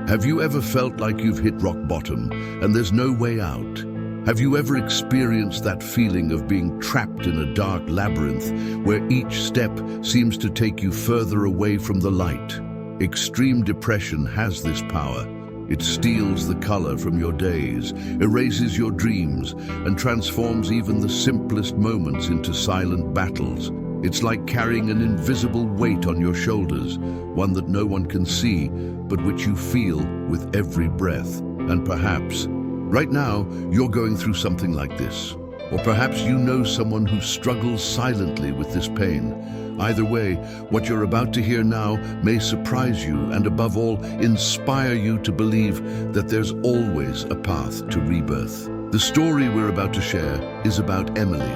Have you ever felt like you've hit rock bottom and there's no way out? Have you ever experienced that feeling of being trapped in a dark labyrinth where each step seems to take you further away from the light? Extreme depression has this power. It steals the color from your days, erases your dreams, and transforms even the simplest moments into silent battles. It's like carrying an invisible weight on your shoulders, one that no one can see, but which you feel with every breath. And perhaps, right now, you're going through something like this. Or perhaps you know someone who struggles silently with this pain. Either way, what you're about to hear now may surprise you and, above all, inspire you to believe that there's always a path to rebirth. The story we're about to share is about Emily,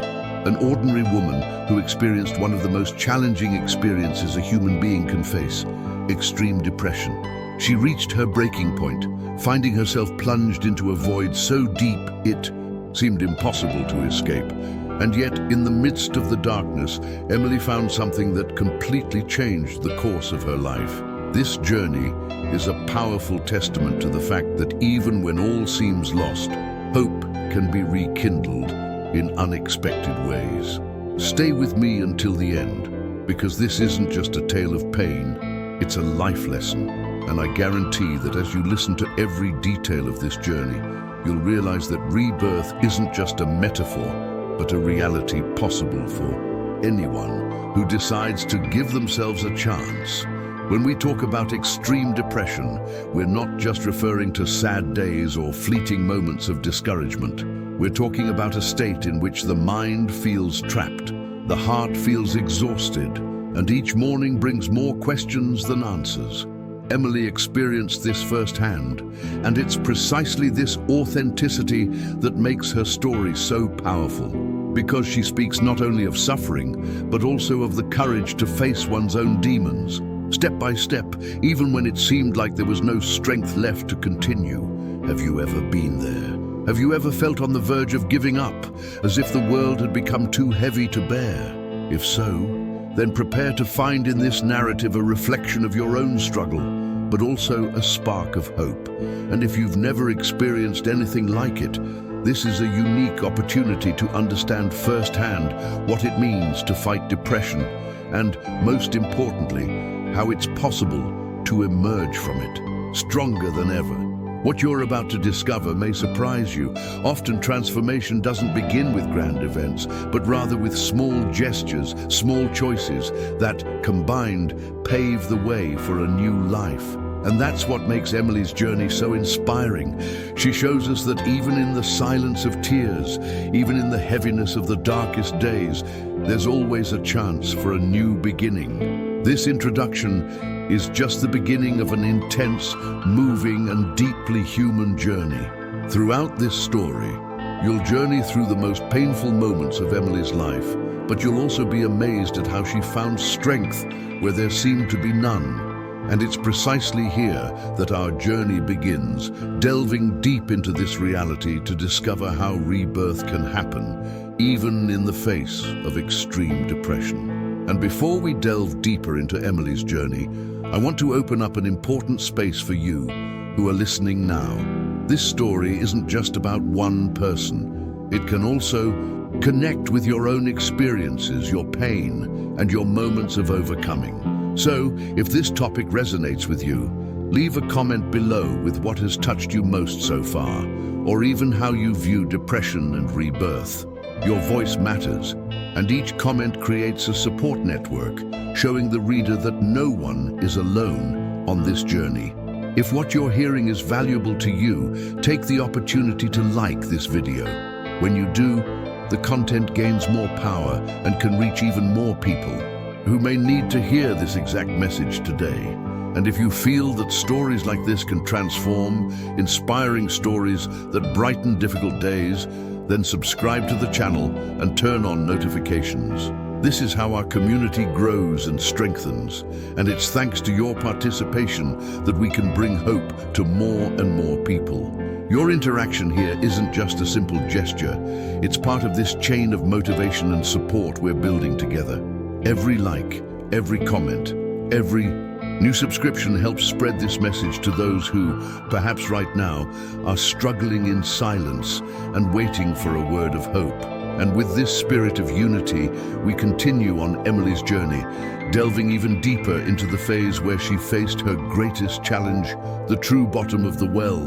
an ordinary woman who experienced one of the most challenging experiences a human being can face: extreme depression. She reached her breaking point, finding herself plunged into a void so deep it seemed impossible to escape. And yet, in the midst of the darkness, Emily found something that completely changed the course of her life. This journey is a powerful testament to the fact that even when all seems lost, hope can be rekindled in unexpected ways. Stay with me until the end, because this isn't just a tale of pain, it's a life lesson. And I guarantee that as you listen to every detail of this journey, you'll realize that rebirth isn't just a metaphor, but a reality possible for anyone who decides to give themselves a chance. When we talk about extreme depression, we're not just referring to sad days or fleeting moments of discouragement. We're talking about a state in which the mind feels trapped, the heart feels exhausted, and each morning brings more questions than answers. Emily experienced this firsthand, and it's precisely this authenticity that makes her story so powerful, because she speaks not only of suffering, but also of the courage to face one's own demons, step by step, even when it seemed like there was no strength left to continue. Have you ever been there? Have you ever felt on the verge of giving up, as if the world had become too heavy to bear? If so, then prepare to find in this narrative a reflection of your own struggle, but also a spark of hope. And if you've never experienced anything like it, this is a unique opportunity to understand firsthand what it means to fight depression, and, most importantly, how it's possible to emerge from it, stronger than ever. What you're about to discover may surprise you. Often transformation doesn't begin with grand events, but rather with small gestures, small choices that, combined, pave the way for a new life. And that's what makes Emily's journey so inspiring. She shows us that even in the silence of tears, even in the heaviness of the darkest days, there's always a chance for a new beginning. This introduction is just the beginning of an intense, moving, and deeply human journey. Throughout this story, you'll journey through the most painful moments of Emily's life, but you'll also be amazed at how she found strength where there seemed to be none. And it's precisely here that our journey begins, delving deep into this reality to discover how rebirth can happen, even in the face of extreme depression. And before we delve deeper into Emily's journey, I want to open up an important space for you who are listening now. This story isn't just about one person. It can also connect with your own experiences, your pain, and your moments of overcoming. So, if this topic resonates with you, leave a comment below with what has touched you most so far, or even how you view depression and rebirth. Your voice matters, and each comment creates a support network, showing the reader that no one is alone on this journey. If what you're hearing is valuable to you, take the opportunity to like this video. When you do, the content gains more power and can reach even more people who may need to hear this exact message today. And if you feel that stories like this can transform, inspiring stories that brighten difficult days, then subscribe to the channel and turn on notifications. This is how our community grows and strengthens, and it's thanks to your participation that we can bring hope to more and more people. Your interaction here isn't just a simple gesture, it's part of this chain of motivation and support we're building together. Every like, every comment, every New subscription helps spread this message to those who, perhaps right now, are struggling in silence and waiting for a word of hope. And with this spirit of unity, we continue on Emily's journey, delving even deeper into the phase where she faced her greatest challenge, the true bottom of the well,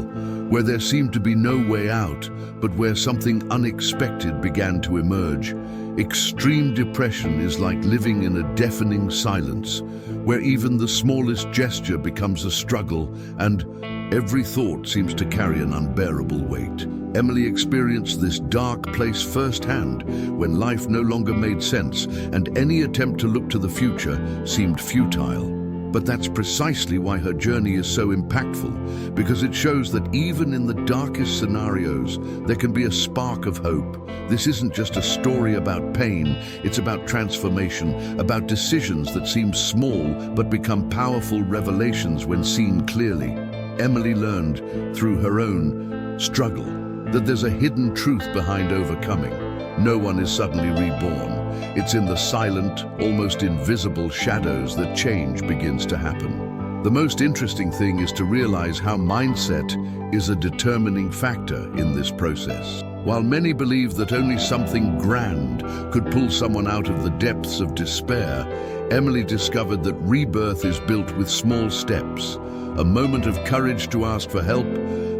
where there seemed to be no way out, but where something unexpected began to emerge. Extreme depression is like living in a deafening silence, where even the smallest gesture becomes a struggle and every thought seems to carry an unbearable weight. Emily experienced this dark place firsthand when life no longer made sense and any attempt to look to the future seemed futile. But that's precisely why her journey is so impactful, because it shows that even in the darkest scenarios, there can be a spark of hope. This isn't just a story about pain, it's about transformation, about decisions that seem small but become powerful revelations when seen clearly. Emily learned, through her own struggle, that there's a hidden truth behind overcoming. No one is suddenly reborn. It's in the silent, almost invisible shadows that change begins to happen. The most interesting thing is to realize how mindset is a determining factor in this process. While many believe that only something grand could pull someone out of the depths of despair, Emily discovered that rebirth is built with small steps. A moment of courage to ask for help,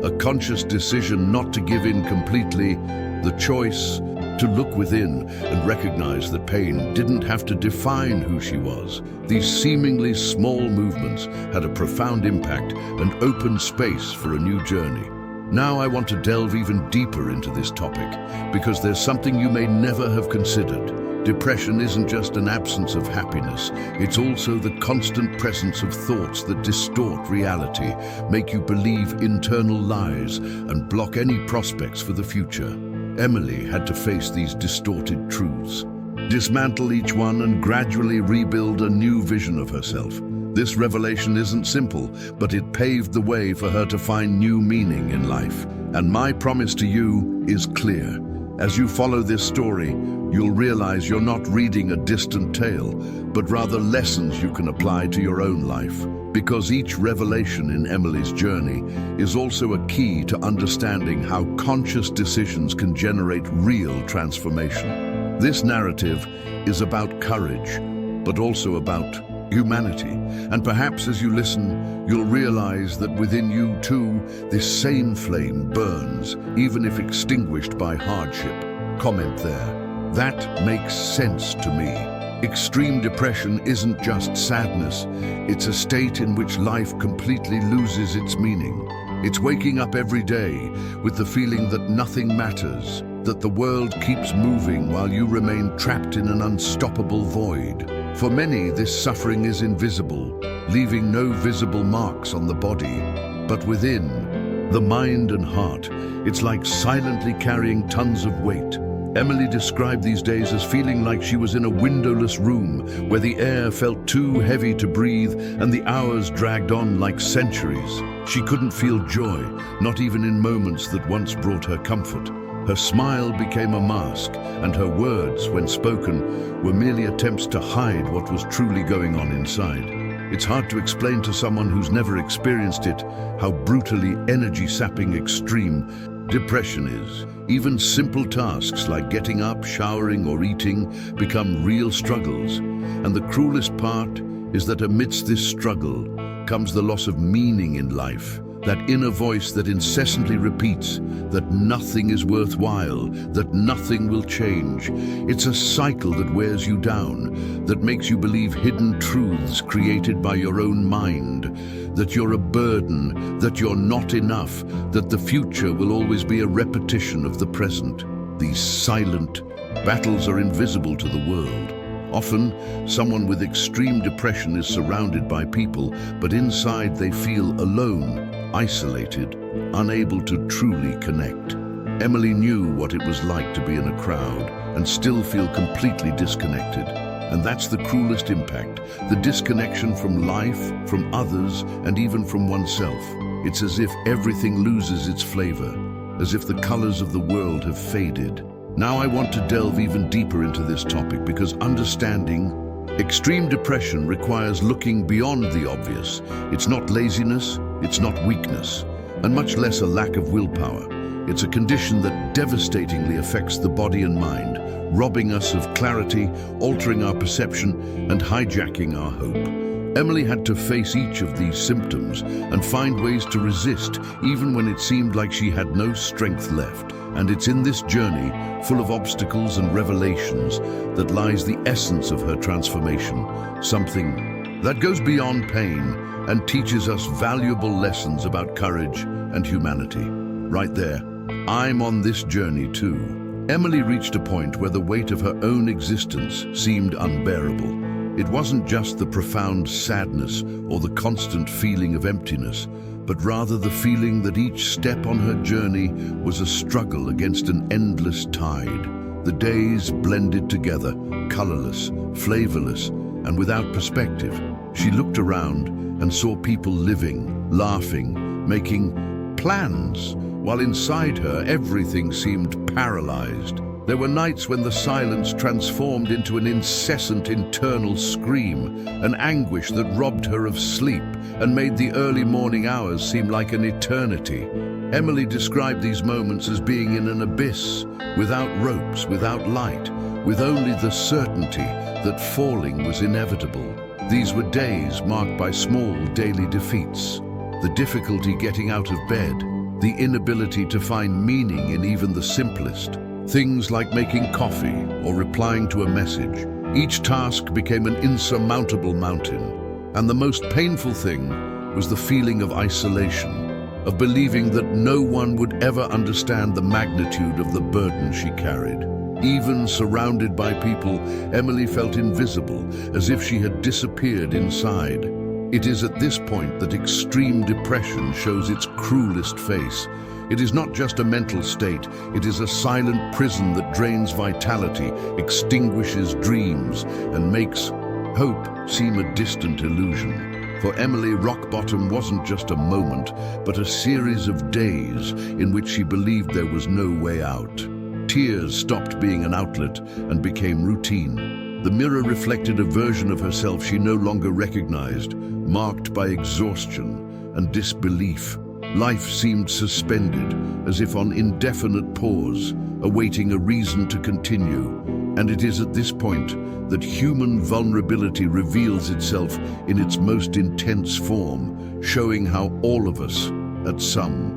a conscious decision not to give in completely, the choice to look within and recognize that pain didn't have to define who she was. These seemingly small movements had a profound impact and opened space for a new journey. Now I want to delve even deeper into this topic, because there's something you may never have considered. Depression isn't just an absence of happiness, it's also the constant presence of thoughts that distort reality, make you believe internal lies, and block any prospects for the future. Emily had to face these distorted truths, dismantle each one and gradually rebuild a new vision of herself. This revelation isn't simple, but it paved the way for her to find new meaning in life. And my promise to you is clear. As you follow this story, you'll realize you're not reading a distant tale, but rather lessons you can apply to your own life. Because each revelation in Emily's journey is also a key to understanding how conscious decisions can generate real transformation. This narrative is about courage, but also about humanity. And perhaps as you listen, you'll realize that within you too, this same flame burns, even if extinguished by hardship. Comment there. That makes sense to me. Extreme depression isn't just sadness, it's a state in which life completely loses its meaning. It's waking up every day with the feeling that nothing matters, that the world keeps moving while you remain trapped in an unstoppable void. For many, this suffering is invisible, leaving no visible marks on the body. But within, the mind and heart, it's like silently carrying tons of weight. Emily described these days as feeling like she was in a windowless room where the air felt too heavy to breathe and the hours dragged on like centuries. She couldn't feel joy, not even in moments that once brought her comfort. Her smile became a mask, and her words, when spoken, were merely attempts to hide what was truly going on inside. It's hard to explain to someone who's never experienced it how brutally energy-sapping extreme depression is. Even simple tasks like getting up, showering, or eating become real struggles. And the cruelest part is that amidst this struggle comes the loss of meaning in life. That inner voice that incessantly repeats that nothing is worthwhile, that nothing will change. It's a cycle that wears you down, that makes you believe hidden truths created by your own mind, that you're a burden, that you're not enough, that the future will always be a repetition of the present. These silent battles are invisible to the world. Often, someone with extreme depression is surrounded by people, but inside they feel alone, isolated, unable to truly connect. Emily knew what it was like to be in a crowd and still feel completely disconnected. And that's the cruelest impact, the disconnection from life, from others, and even from oneself. It's as if everything loses its flavor, as if the colors of the world have faded. Now I want to delve even deeper into this topic because understanding Extreme depression requires looking beyond the obvious. It's not laziness, it's not weakness, and much less a lack of willpower. It's a condition that devastatingly affects the body and mind, robbing us of clarity, altering our perception, and hijacking our hope. Emily had to face each of these symptoms and find ways to resist, even when it seemed like she had no strength left. And it's in this journey, full of obstacles and revelations, that lies the essence of her transformation, something that goes beyond pain and teaches us valuable lessons about courage and humanity. Right there, I'm on this journey too. Emily reached a point where the weight of her own existence seemed unbearable. It wasn't just the profound sadness or the constant feeling of emptiness, but rather the feeling that each step on her journey was a struggle against an endless tide. The days blended together, colorless, flavorless, and without perspective. She looked around and saw people living, laughing, making plans, while inside her everything seemed paralyzed. There were nights when the silence transformed into an incessant internal scream, an anguish that robbed her of sleep and made the early morning hours seem like an eternity. Emily described these moments as being in an abyss, without ropes, without light, with only the certainty that falling was inevitable. These were days marked by small daily defeats, the difficulty getting out of bed, the inability to find meaning in even the simplest. Things like making coffee or replying to a message. Each task became an insurmountable mountain. And the most painful thing was the feeling of isolation, of believing that no one would ever understand the magnitude of the burden she carried. Even surrounded by people, Emily felt invisible, as if she had disappeared inside. It is at this point that extreme depression shows its cruelest face. It is not just a mental state, it is a silent prison that drains vitality, extinguishes dreams, and makes hope seem a distant illusion. For Emily, rock bottom wasn't just a moment, but a series of days in which she believed there was no way out. Tears stopped being an outlet and became routine. The mirror reflected a version of herself she no longer recognized, marked by exhaustion and disbelief. Life seemed suspended, as if on indefinite pause, awaiting a reason to continue. And it is at this point that human vulnerability reveals itself in its most intense form, showing how all of us, at some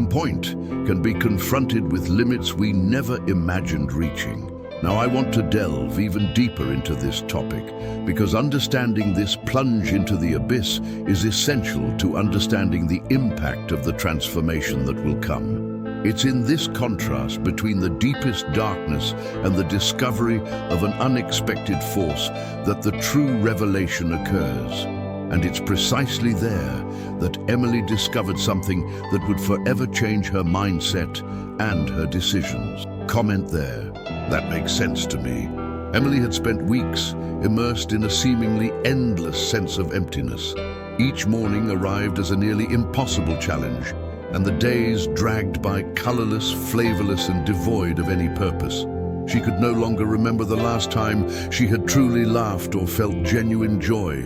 point, can be confronted with limits we never imagined reaching. Now I want to delve even deeper into this topic, because understanding this plunge into the abyss is essential to understanding the impact of the transformation that will come. It's in this contrast between the deepest darkness and the discovery of an unexpected force that the true revelation occurs. And it's precisely there that Emily discovered something that would forever change her mindset and her decisions. Comment there. That makes sense to me. Emily had spent weeks immersed in a seemingly endless sense of emptiness. Each morning arrived as a nearly impossible challenge, and the days dragged by colorless, flavorless, and devoid of any purpose. She could no longer remember the last time she had truly laughed or felt genuine joy.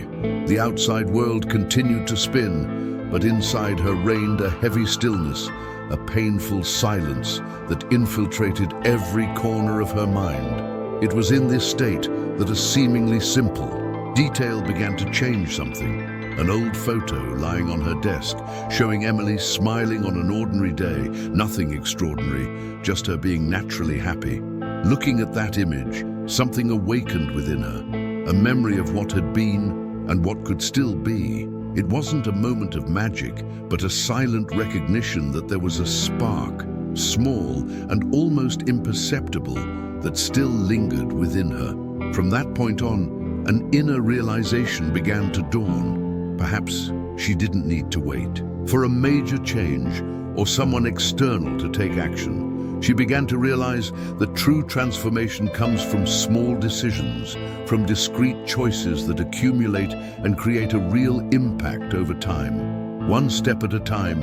The outside world continued to spin, but inside her reigned a heavy stillness, a painful silence that infiltrated every corner of her mind. It was in this state that a seemingly simple detail began to change something. An old photo lying on her desk, showing Emily smiling on an ordinary day, nothing extraordinary, just her being naturally happy. Looking at that image, something awakened within her, a memory of what had been and what could still be. It wasn't a moment of magic, but a silent recognition that there was a spark, small and almost imperceptible, that still lingered within her. From that point on, an inner realization began to dawn. Perhaps she didn't need to wait for a major change or someone external to take action. She began to realize that true transformation comes from small decisions, from discrete choices that accumulate and create a real impact over time. One step at a time,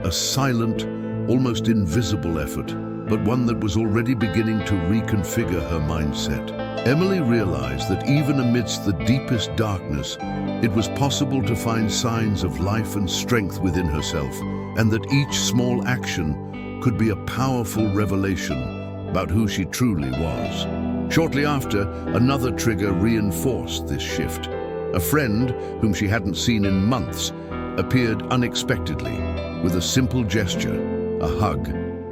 a silent, almost invisible effort. but one that was already beginning to reconfigure her mindset. Emily realized that even amidst the deepest darkness, it was possible to find signs of life and strength within herself, and that each small action could be a powerful revelation about who she truly was. Shortly after, another trigger reinforced this shift. A friend, whom she hadn't seen in months, appeared unexpectedly with a simple gesture, a hug,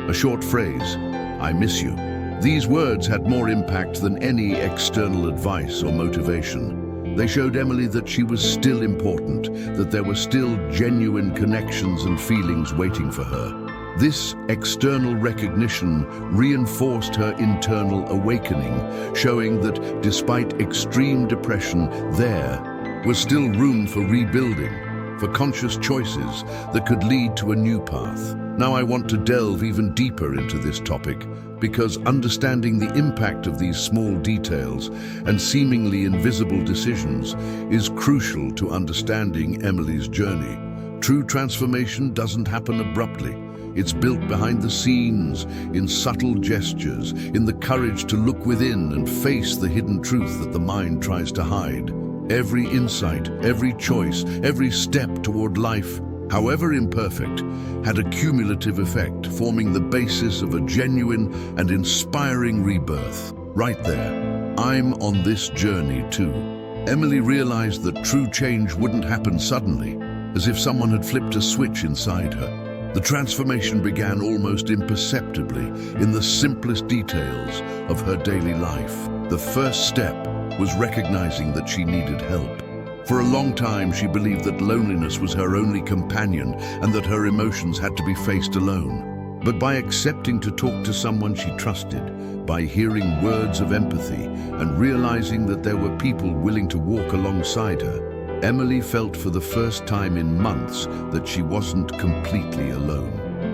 a short phrase, "I miss you." These words had more impact than any external advice or motivation. They showed Emily that she was still important, that there were still genuine connections and feelings waiting for her. This external recognition reinforced her internal awakening, showing that despite extreme depression, there was still room for rebuilding, for conscious choices that could lead to a new path. Now I want to delve even deeper into this topic, because understanding the impact of these small details and seemingly invisible decisions is crucial to understanding Emily's journey. True transformation doesn't happen abruptly. It's built behind the scenes, in subtle gestures, in the courage to look within and face the hidden truth that the mind tries to hide. Every insight, every choice, every step toward life, however imperfect, had a cumulative effect, forming the basis of a genuine and inspiring rebirth. Right there, I'm on this journey too. Emily realized that true change wouldn't happen suddenly, as if someone had flipped a switch inside her. The transformation began almost imperceptibly in the simplest details of her daily life. The first step was recognizing that she needed help. For a long time, she believed that loneliness was her only companion and that her emotions had to be faced alone. But by accepting to talk to someone she trusted, by hearing words of empathy and realizing that there were people willing to walk alongside her, Emily felt for the first time in months that she wasn't completely alone.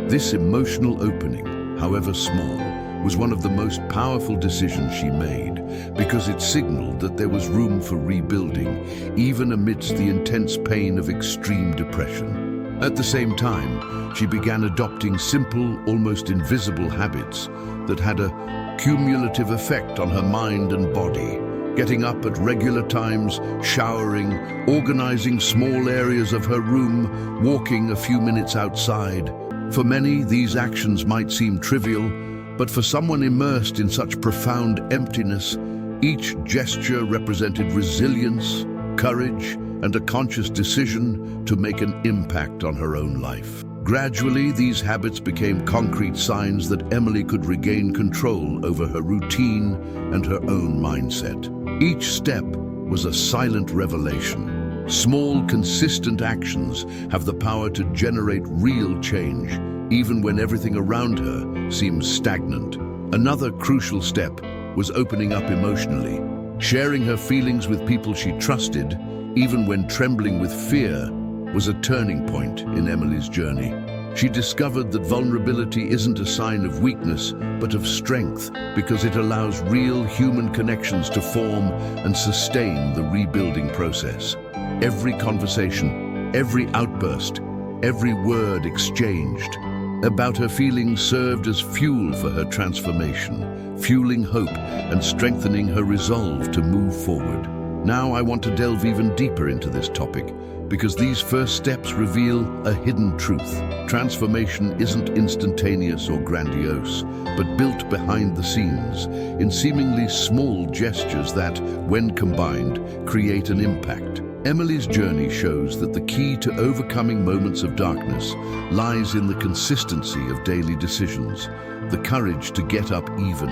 This emotional opening, however small, was one of the most powerful decisions she made, because it signaled that there was room for rebuilding, even amidst the intense pain of extreme depression. At the same time, she began adopting simple, almost invisible habits that had a cumulative effect on her mind and body. Getting up at regular times, showering, organizing small areas of her room, walking a few minutes outside. For many, these actions might seem trivial, but for someone immersed in such profound emptiness, each gesture represented resilience, courage, and a conscious decision to make an impact on her own life. Gradually, these habits became concrete signs that Emily could regain control over her routine and her own mindset. Each step was a silent revelation. Small, consistent actions have the power to generate real change, even when everything around her seems stagnant. Another crucial step was opening up emotionally. Sharing her feelings with people she trusted, even when trembling with fear, was a turning point in Emily's journey. She discovered that vulnerability isn't a sign of weakness, but of strength, because it allows real human connections to form and sustain the rebuilding process. Every conversation, every outburst, every word exchanged about her feelings served as fuel for her transformation, fueling hope and strengthening her resolve to move forward. Now I want to delve even deeper into this topic, because these first steps reveal a hidden truth. Transformation isn't instantaneous or grandiose, but built behind the scenes, in seemingly small gestures that, when combined, create an impact. Emily's journey shows that the key to overcoming moments of darkness lies in the consistency of daily decisions, the courage to get up even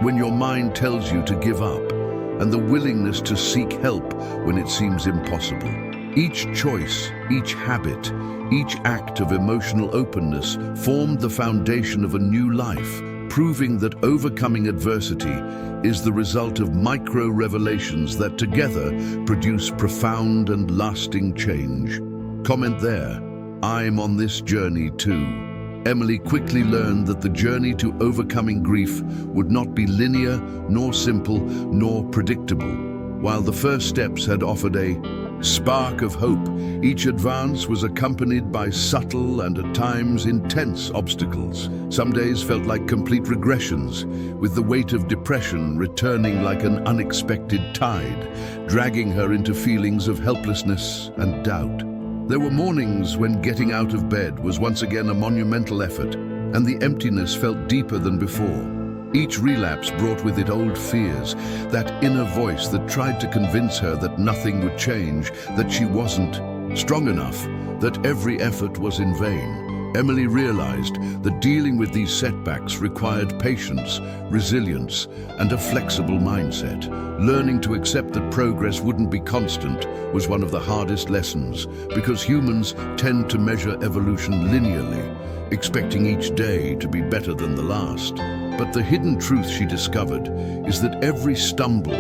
when your mind tells you to give up, and the willingness to seek help when it seems impossible. Each choice, each habit, each act of emotional openness formed the foundation of a new life, proving that overcoming adversity is the result of micro-revelations that together produce profound and lasting change. Comment there, I'm on this journey too. Emily quickly learned that the journey to overcoming grief would not be linear, nor simple, nor predictable. While the first steps had offered a spark of hope. Each advance was accompanied by subtle and at times intense obstacles. Some days felt like complete regressions, with the weight of depression returning like an unexpected tide, dragging her into feelings of helplessness and doubt. There were mornings when getting out of bed was once again a monumental effort, and the emptiness felt deeper than before. Each relapse brought with it old fears, that inner voice that tried to convince her that nothing would change, that she wasn't strong enough, that every effort was in vain. Emily realized that dealing with these setbacks required patience, resilience, and a flexible mindset. Learning to accept that progress wouldn't be constant was one of the hardest lessons, because humans tend to measure evolution linearly, expecting each day to be better than the last. But the hidden truth she discovered is that every stumble,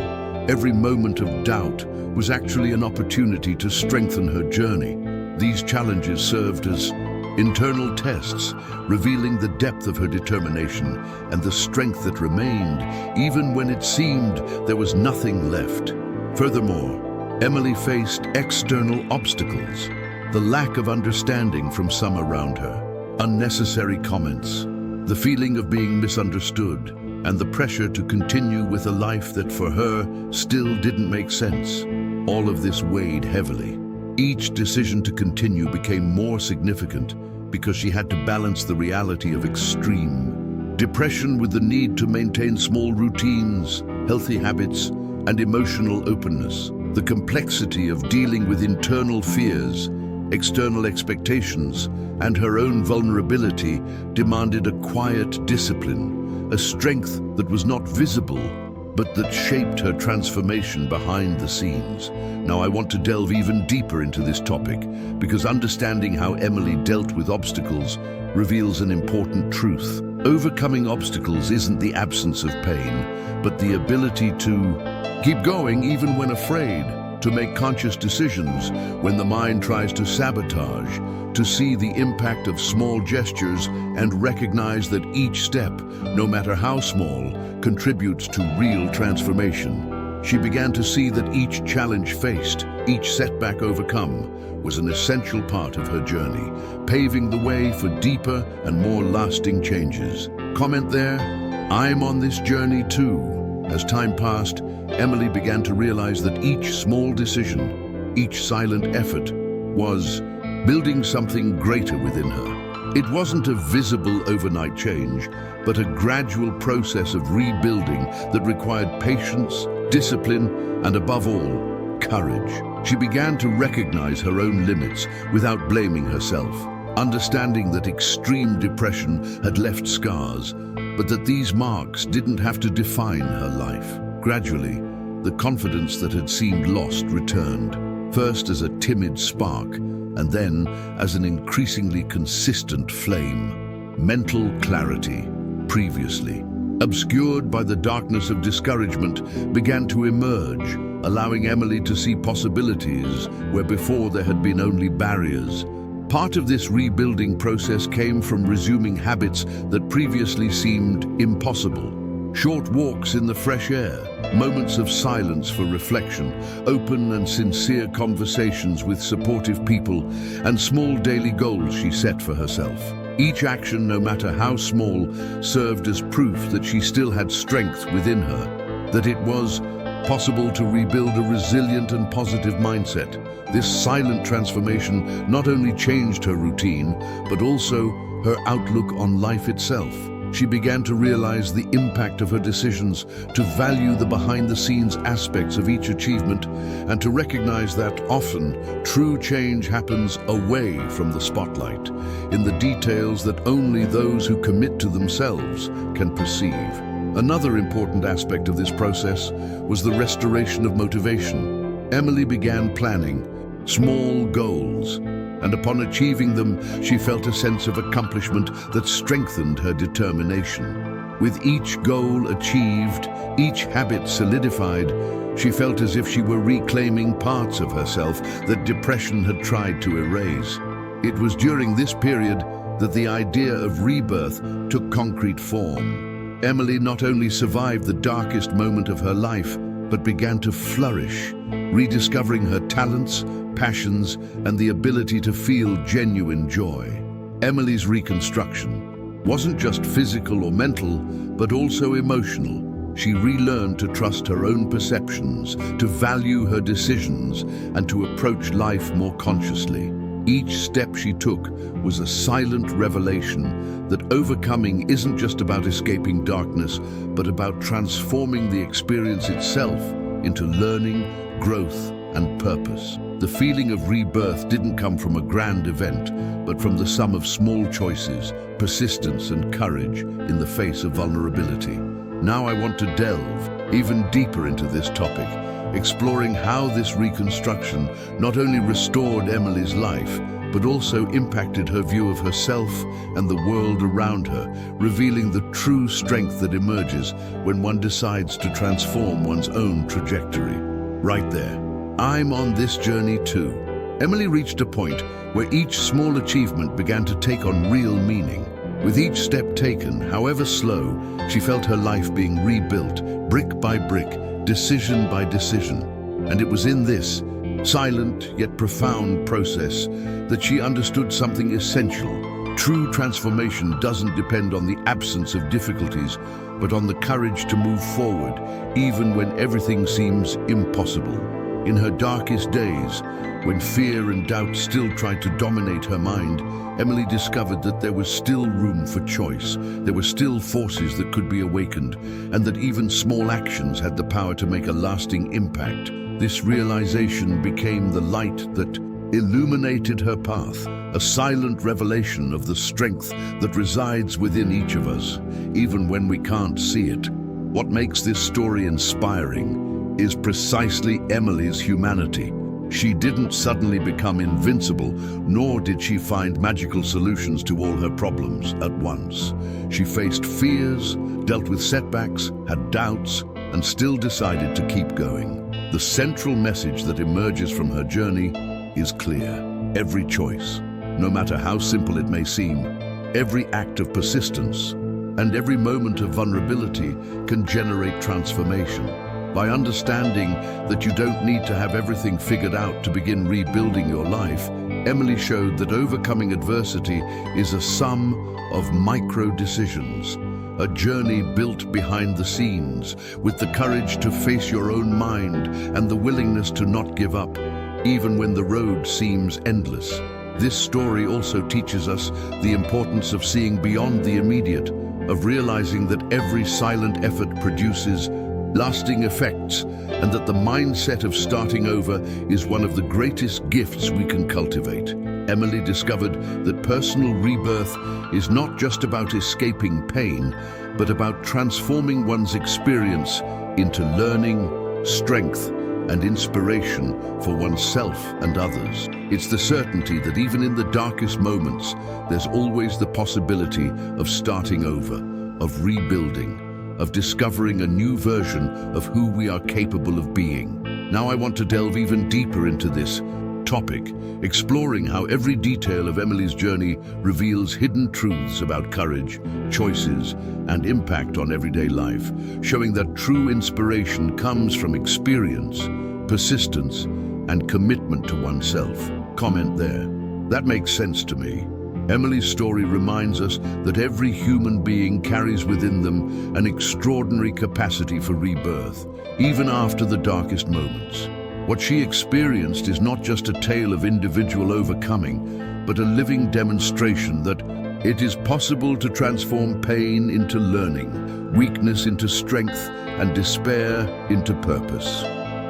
every moment of doubt was actually an opportunity to strengthen her journey. These challenges served as internal tests, revealing the depth of her determination and the strength that remained, even when it seemed there was nothing left. Furthermore, Emily faced external obstacles, the lack of understanding from some around her, unnecessary comments, the feeling of being misunderstood, and the pressure to continue with a life that for her still didn't make sense. All of this weighed heavily. Each decision to continue became more significant because she had to balance the reality of extreme depression with the need to maintain small routines, healthy habits, and emotional openness. The complexity of dealing with internal fears, external expectations, and her own vulnerability demanded a quiet discipline, a strength that was not visible, but that shaped her transformation behind the scenes. Now I want to delve even deeper into this topic, because understanding how Emily dealt with obstacles reveals an important truth. Overcoming obstacles isn't the absence of pain, but the ability to keep going even when afraid, to make conscious decisions when the mind tries to sabotage, to see the impact of small gestures and recognize that each step, no matter how small, contributes to real transformation. She began to see that each challenge faced, each setback overcome, was an essential part of her journey, paving the way for deeper and more lasting changes. Comment there, I'm on this journey too. As time passed, Emily began to realize that each small decision, each silent effort, was building something greater within her. It wasn't a visible overnight change, but a gradual process of rebuilding that required patience, discipline, and above all, courage. She began to recognize her own limits without blaming herself, understanding that extreme depression had left scars, but that these marks didn't have to define her life. Gradually, the confidence that had seemed lost returned, first as a timid spark, and then as an increasingly consistent flame. Mental clarity, previously obscured by the darkness of discouragement, began to emerge, allowing Emily to see possibilities where before there had been only barriers. Part of this rebuilding process came from resuming habits that previously seemed impossible. Short walks in the fresh air, moments of silence for reflection, open and sincere conversations with supportive people, and small daily goals she set for herself. Each action, no matter how small, served as proof that she still had strength within her, that it was possible to rebuild a resilient and positive mindset. This silent transformation not only changed her routine, but also her outlook on life itself. She began to realize the impact of her decisions, to value the behind-the-scenes aspects of each achievement, and to recognize that often true change happens away from the spotlight, in the details that only those who commit to themselves can perceive. Another important aspect of this process was the restoration of motivation. Emily began planning small goals, and upon achieving them, she felt a sense of accomplishment that strengthened her determination. With each goal achieved, each habit solidified, she felt as if she were reclaiming parts of herself that depression had tried to erase. It was during this period that the idea of rebirth took concrete form. Emily not only survived the darkest moment of her life, but began to flourish, rediscovering her talents, passions, and the ability to feel genuine joy. Emily's reconstruction wasn't just physical or mental, but also emotional. She relearned to trust her own perceptions, to value her decisions, and to approach life more consciously. Each step she took was a silent revelation that overcoming isn't just about escaping darkness, but about transforming the experience itself into learning, growth, and purpose. The feeling of rebirth didn't come from a grand event, but from the sum of small choices, persistence, and courage in the face of vulnerability. Now I want to delve even deeper into this topic, exploring how this reconstruction not only restored Emily's life, but also impacted her view of herself and the world around her, revealing the true strength that emerges when one decides to transform one's own trajectory. Right there, I'm on this journey too. Emily reached a point where each small achievement began to take on real meaning. With each step taken, however slow, she felt her life being rebuilt, brick by brick, decision by decision. And it was in this silent yet profound process that she understood something essential. True transformation doesn't depend on the absence of difficulties, but on the courage to move forward, even when everything seems impossible. In her darkest days, when fear and doubt still tried to dominate her mind, Emily discovered that there was still room for choice. There were still forces that could be awakened, and that even small actions had the power to make a lasting impact. This realization became the light that illuminated her path, a silent revelation of the strength that resides within each of us, even when we can't see it. What makes this story inspiring is precisely Emily's humanity. She didn't suddenly become invincible, nor did she find magical solutions to all her problems at once. She faced fears, dealt with setbacks, had doubts, and still decided to keep going. The central message that emerges from her journey is clear. Every choice, no matter how simple it may seem, every act of persistence, and every moment of vulnerability can generate transformation. By understanding that you don't need to have everything figured out to begin rebuilding your life, Emily showed that overcoming adversity is a sum of micro-decisions, a journey built behind the scenes, with the courage to face your own mind and the willingness to not give up, even when the road seems endless. This story also teaches us the importance of seeing beyond the immediate, of realizing that every silent effort produces lasting effects, and that the mindset of starting over is one of the greatest gifts we can cultivate. Emily discovered that personal rebirth is not just about escaping pain, but about transforming one's experience into learning, strength, and inspiration for oneself and others. It's the certainty that even in the darkest moments, there's always the possibility of starting over, of rebuilding, of discovering a new version of who we are capable of being. Now I want to delve even deeper into this topic, exploring how every detail of Emily's journey reveals hidden truths about courage, choices, and impact on everyday life, showing that true inspiration comes from experience, persistence, and commitment to oneself. Comment there. That makes sense to me. Emily's story reminds us that every human being carries within them an extraordinary capacity for rebirth, even after the darkest moments. What she experienced is not just a tale of individual overcoming, but a living demonstration that it is possible to transform pain into learning, weakness into strength, and despair into purpose.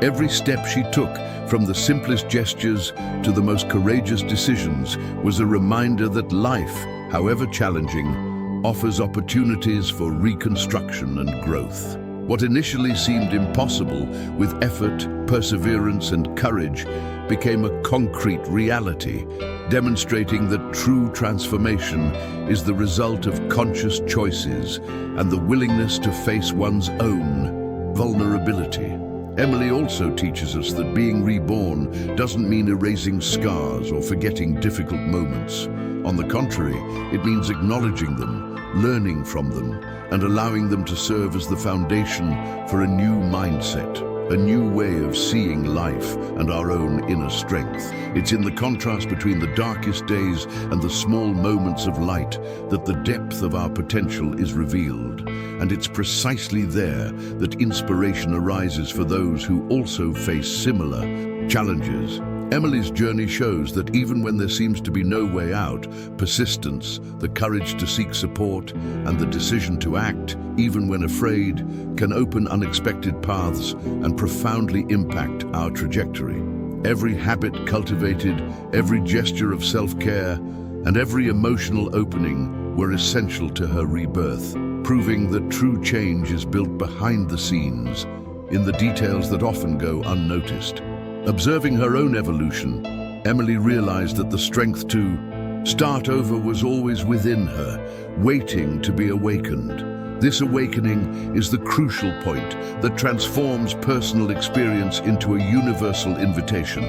Every step she took, from the simplest gestures to the most courageous decisions, was a reminder that life, however challenging, offers opportunities for reconstruction and growth. What initially seemed impossible, with effort, perseverance, and courage, became a concrete reality, demonstrating that true transformation is the result of conscious choices and the willingness to face one's own vulnerability. Emily also teaches us that being reborn doesn't mean erasing scars or forgetting difficult moments. On the contrary, it means acknowledging them, learning from them, and allowing them to serve as the foundation for a new mindset. a new way of seeing life and our own inner strength. It's in the contrast between the darkest days and the small moments of light that the depth of our potential is revealed. And it's precisely there that inspiration arises for those who also face similar challenges. Emily's journey shows that even when there seems to be no way out, persistence, the courage to seek support, and the decision to act, even when afraid, can open unexpected paths and profoundly impact our trajectory. Every habit cultivated, every gesture of self-care, and every emotional opening were essential to her rebirth, proving that true change is built behind the scenes, in the details that often go unnoticed. Observing her own evolution, Emily realized that the strength to start over was always within her, waiting to be awakened. This awakening is the crucial point that transforms personal experience into a universal invitation.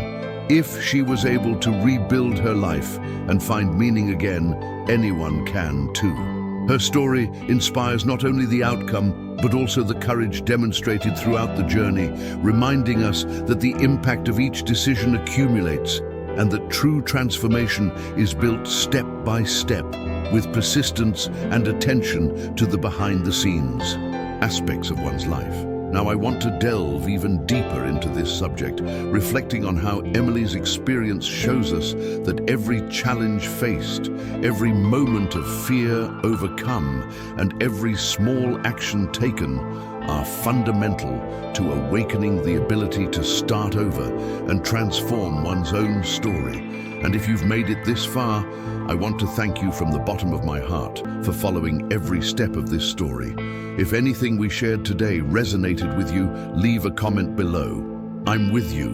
If she was able to rebuild her life and find meaning again, anyone can too. Her story inspires not only the outcome, but also the courage demonstrated throughout the journey, reminding us that the impact of each decision accumulates and that true transformation is built step by step with persistence and attention to the behind-the-scenes aspects of one's life. Now, I want to delve even deeper into this subject, reflecting on how Emily's experience shows us that every challenge faced, every moment of fear overcome, and every small action taken are fundamental to awakening the ability to start over and transform one's own story. And if you've made it this far, I want to thank you from the bottom of my heart for following every step of this story. If anything we shared today resonated with you, leave a comment below. I'm with you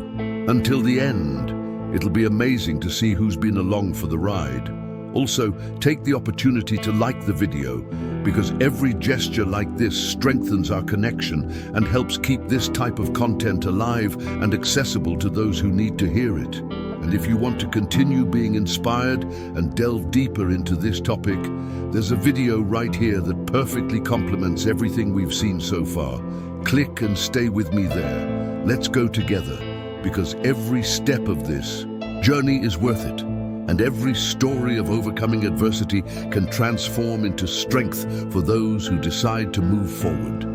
until the end. It'll be amazing to see who's been along for the ride. Also, take the opportunity to like the video, because every gesture like this strengthens our connection and helps keep this type of content alive and accessible to those who need to hear it. And if you want to continue being inspired and delve deeper into this topic, there's a video right here that perfectly complements everything we've seen so far. Click and stay with me there. Let's go together, because every step of this journey is worth it. And every story of overcoming adversity can transform into strength for those who decide to move forward.